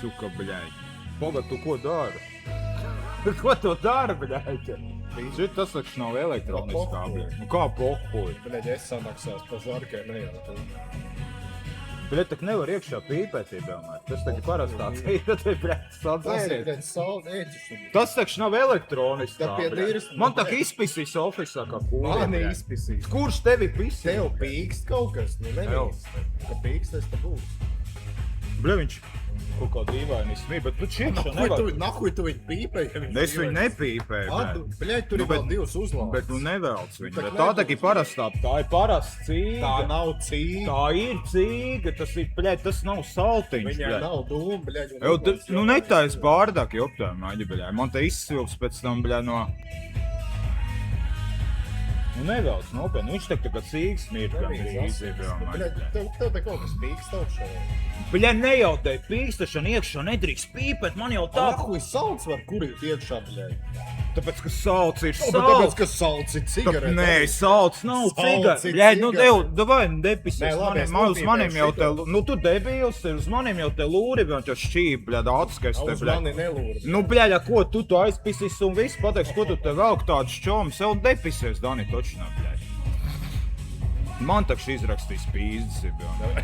suka, bļaļ. Pagad, tu ko dari? Ko tu dari, bļaļ? Šit tas taču nav elektroniskā, bļaļ. Nu kā pohuj? Bļaļ, es samaksās pa žarkai, ne jau tu. Bļaļ, tak nevar iekšā pīpēt, iedomāt. Tas taču parastā cīta, te, bļaļ, sadzēriet. bļaļ, salvēģis. Tas taču nav elektroniskā, Tā pie bļaļ. tīras- Man tak izpisīs ofisā kā kūri, Mani bļaļ. izpisīs. Kurš tevi pisīs? Tev pīkst kaut kas, nu nevīst. Ka pīksties te būs. Bļaļ, viņš kaut kā dīvaini smī, bet tu iekšā nevar. Nahuj tu viņu pīpēji? Es viņu nepīpēju, bļaļ. Bļaļ, tur ir vēl divas uzlādes. Bet nu nevelc viņu, tak bet tā nebūs. tak ir parastā, tā ir parasta cīga. Tā nav cīga. Tā ir cīga, tas ir, bļaļ, tas nav saltiņš, Viņai bļaļ. nav dūma, bļaļ. Nu netais bārdāk, joptā, maģi, bļaļ. Man te izsilps pēc tam, bļaļ, no... Nu nevelc, nopietni, viņš tā kā cīgas mir, kā rīzi, bļaļ. Tev te kaut kas pīkst augšā. Bļaļ, nejautē pīkstašana iekšā nedrīkst pīpēt, man jau tā... Nahuj salds var kurīt iekšā, bļaļ. Tāpēc, ka salts ir Bet tāpēc, salts. ka salds ir cigarete. Nē, salts nav Salds cigarete. ir Bļaļ, nu cigarete. davai, depisies Nē, labi, es manim, uz manim jau te... nopīpēšu Nu, tu debils, uz manim jau te lūri, un te šķīp, bļaļ, atskais te, Uz bļaļ. mani nelūri. Nu, bļaļ, ko tu aizpisīs un viss pateiks, ko tu te velk tāds šķoms, sev depisies, Dani, točinā, bļaļ. Man tak šī izrakstīs pīzdes, ir, bļaļ.